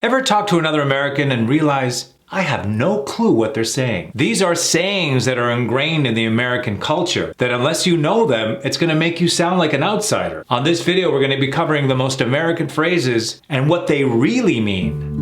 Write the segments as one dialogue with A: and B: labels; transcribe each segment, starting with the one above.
A: Ever talk to another American and realize, I have no clue what they're saying? These are sayings that are ingrained in the American culture that unless you know them, it's going to make you sound like an outsider. On this video, we're going to be covering the most American phrases and what they really mean.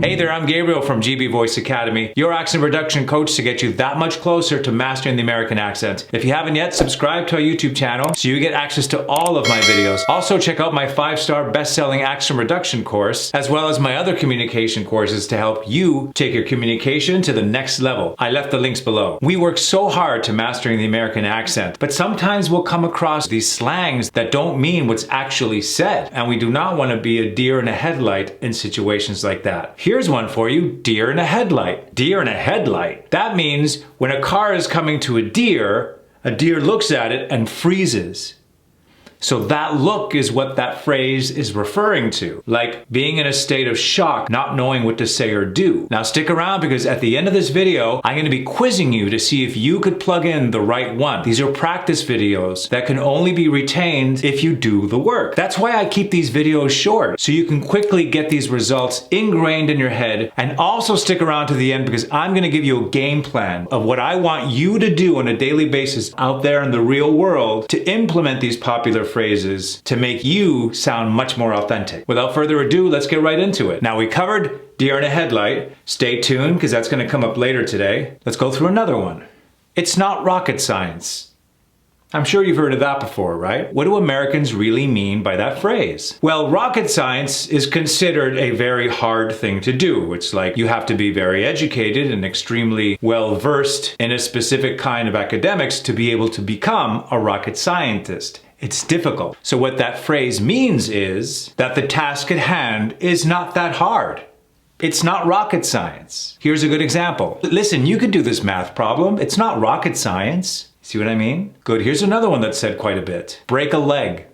A: Hey there, I'm Gabriel from GB Voice Academy, your accent reduction coach to get you that much closer to mastering the American accent. If you haven't yet, subscribe to our YouTube channel so you get access to all of my videos. Also, check out my 5-star best-selling accent reduction course, as well as my other communication courses to help you take your communication to the next level. I left the links below. We work so hard to mastering the American accent, but sometimes we'll come across these slangs that don't mean what's actually said, and we do not want to be a deer in a headlight in situations like that. Here's one for you, deer in a headlight. Deer in a headlight. That means when a car is coming to a deer looks at it and freezes. So that look is what that phrase is referring to, like being in a state of shock, not knowing what to say or do. Now stick around because at the end of this video, I'm going to be quizzing you to see if you could plug in the right one. These are practice videos that can only be retained if you do the work. That's why I keep these videos short, so you can quickly get these results ingrained in your head, and also stick around to the end because I'm going to give you a game plan of what I want you to do on a daily basis out there in the real world to implement these popular phrases to make you sound much more authentic. Without further ado, let's get right into it. Now we covered deer in a headlight. Stay tuned because that's going to come up later today. Let's go through another one. It's not rocket science. I'm sure you've heard of that before, right? What do Americans really mean by that phrase? Well, rocket science is considered a very hard thing to do. It's like you have to be very educated and extremely well-versed in a specific kind of academics to be able to become a rocket scientist. It's difficult. So what that phrase means is that the task at hand is not that hard. It's not rocket science. Here's a good example. Listen, you could do this math problem. It's not rocket science. See what I mean? Good. Here's another one that's said quite a bit. Break a leg.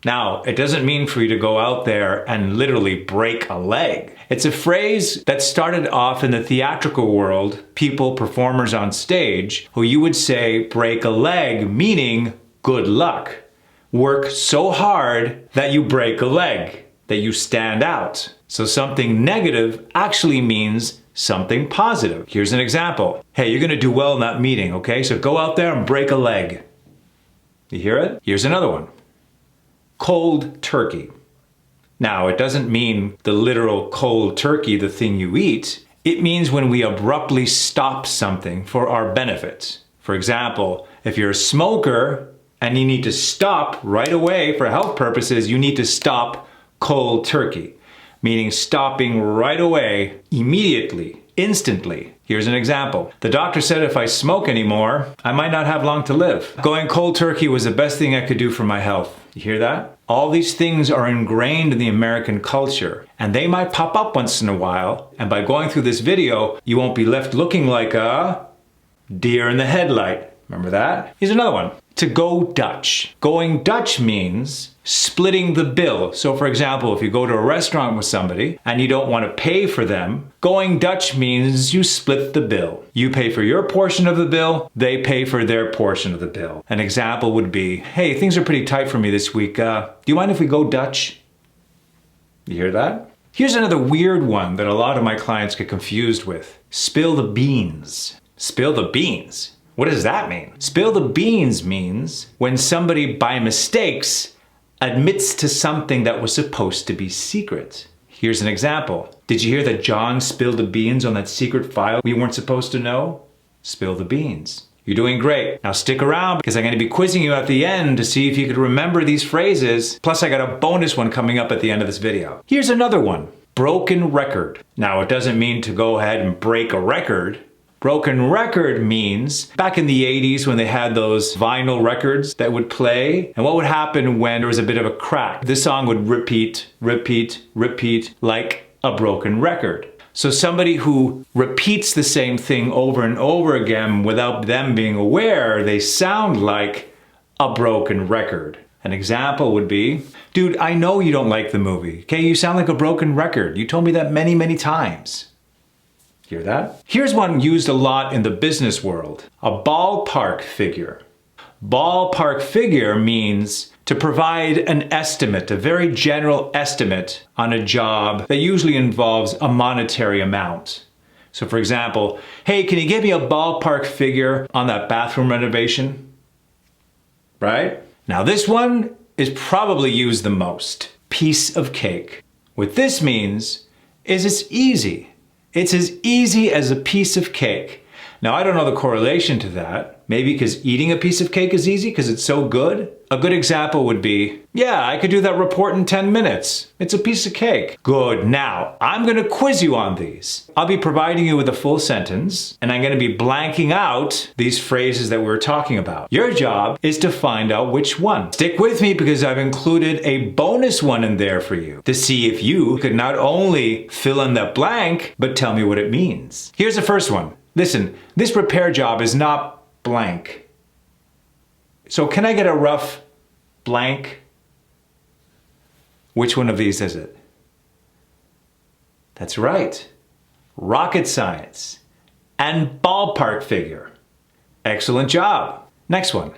A: Now, it doesn't mean for you to go out there and literally break a leg. It's a phrase that started off in the theatrical world, people, performers on stage, who you would say break a leg, meaning good luck. Work so hard that you break a leg, that you stand out. So something negative actually means something positive. Here's an example. Hey, you're gonna do well in that meeting, okay? So go out there and break a leg. You hear it? Here's another one. Cold turkey. Now, it doesn't mean the literal cold turkey, the thing you eat. It means when we abruptly stop something for our benefit. For example, if you're a smoker, and you need to stop right away for health purposes, you need to stop cold turkey, meaning stopping right away, immediately, instantly. Here's an example. The doctor said if I smoke anymore, I might not have long to live. Going cold turkey was the best thing I could do for my health. You hear that? All these things are ingrained in the American culture, and they might pop up once in a while, and by going through this video, you won't be left looking like a deer in the headlight. Remember that? Here's another one. To go Dutch. Going Dutch means splitting the bill. So for example, if you go to a restaurant with somebody and you don't want to pay for them, going Dutch means you split the bill. You pay for your portion of the bill, they pay for their portion of the bill. An example would be, hey, things are pretty tight for me this week. Do you mind if we go Dutch? You hear that? Here's another weird one that a lot of my clients get confused with. Spill the beans. Spill the beans. What does that mean? Spill the beans means when somebody by mistakes admits to something that was supposed to be secret. Here's an example. Did you hear that John spilled the beans on that secret file we weren't supposed to know? Spill the beans. You're doing great. Now stick around because I'm going to be quizzing you at the end to see if you could remember these phrases. Plus I got a bonus one coming up at the end of this video. Here's another one. Broken record. Now it doesn't mean to go ahead and break a record. Broken record means back in the 80s when they had those vinyl records that would play, and what would happen when there was a bit of a crack? This song would repeat, repeat, repeat like a broken record. So somebody who repeats the same thing over and over again without them being aware, they sound like a broken record. An example would be, dude, I know you don't like the movie. Okay, you sound like a broken record. You told me that many, many times. Hear that? Here's one used a lot in the business world. A ballpark figure. Ballpark figure means to provide an estimate, a very general estimate on a job that usually involves a monetary amount. So for example, hey, can you give me a ballpark figure on that bathroom renovation? Right? Now this one is probably used the most. Piece of cake. What this means is it's easy. It's as easy as a piece of cake. Now I don't know the correlation to that. Maybe because eating a piece of cake is easy because it's so good? A good example would be, yeah, I could do that report in 10 minutes. It's a piece of cake. Good. Now, I'm going to quiz you on these. I'll be providing you with a full sentence, and I'm going to be blanking out these phrases that we were talking about. Your job is to find out which one. Stick with me because I've included a bonus one in there for you to see if you could not only fill in that blank, but tell me what it means. Here's the first one. Listen, this repair job is not blank. So can I get a rough blank? Which one of these is it? That's right. Rocket science and ballpark figure. Excellent job. Next one.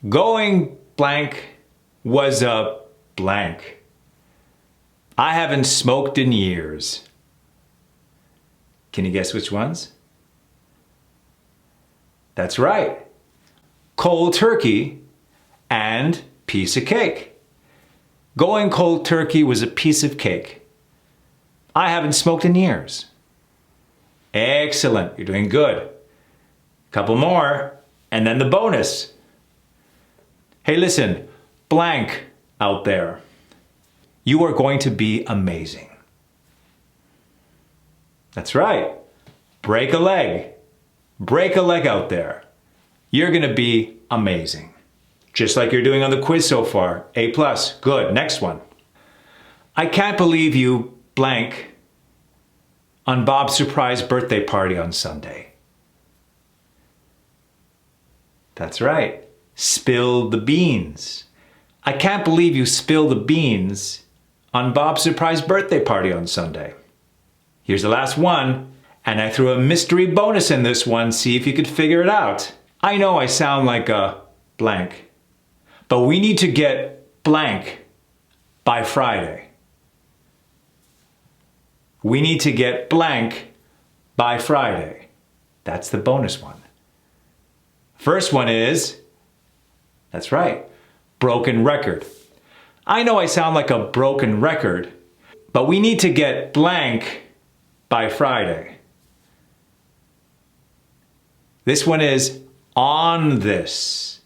A: Going blank was a blank. I haven't smoked in years. Can you guess which ones? That's right. Cold turkey and piece of cake. Going cold turkey was a piece of cake. I haven't smoked in years. Excellent. You're doing good. Couple more, and then the bonus. Hey, listen, blank out there. You are going to be amazing. That's right. Break a leg. Break a leg out there. You're going to be amazing. Just like you're doing on the quiz so far. A+. Good. Next one. I can't believe you blank on Bob's surprise birthday party on Sunday. That's right. Spill the beans. I can't believe you spilled the beans on Bob's surprise birthday party on Sunday. Here's the last one. And I threw a mystery bonus in this one, see if you could figure it out. I know I sound like a blank, but we need to get blank by Friday. We need to get blank by Friday. That's the bonus one. First one is, that's right, broken record. I know I sound like a broken record, but we need to get blank by Friday. This one is on this.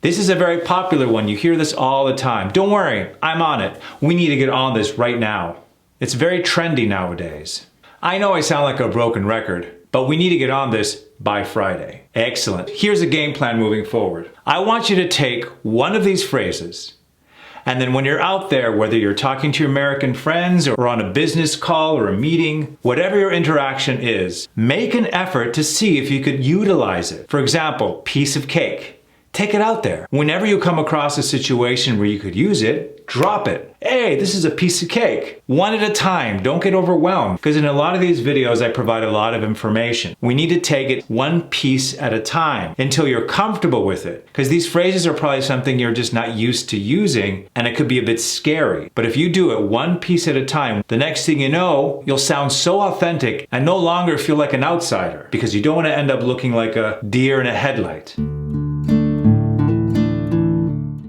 A: This is a very popular one. You hear this all the time. Don't worry, I'm on it. We need to get on this right now. It's very trendy nowadays. I know I sound like a broken record, but we need to get on this by Friday. Excellent. Here's a game plan moving forward. I want you to take one of these phrases, and then when you're out there, whether you're talking to your American friends or on a business call or a meeting, whatever your interaction is, make an effort to see if you could utilize it. For example, piece of cake. Take it out there. Whenever you come across a situation where you could use it, drop it. Hey, this is a piece of cake. One at a time. Don't get overwhelmed. Because in a lot of these videos, I provide a lot of information. We need to take it one piece at a time until you're comfortable with it. Because these phrases are probably something you're just not used to using, and it could be a bit scary. But if you do it one piece at a time, the next thing you know, you'll sound so authentic and no longer feel like an outsider, because you don't want to end up looking like a deer in a headlight.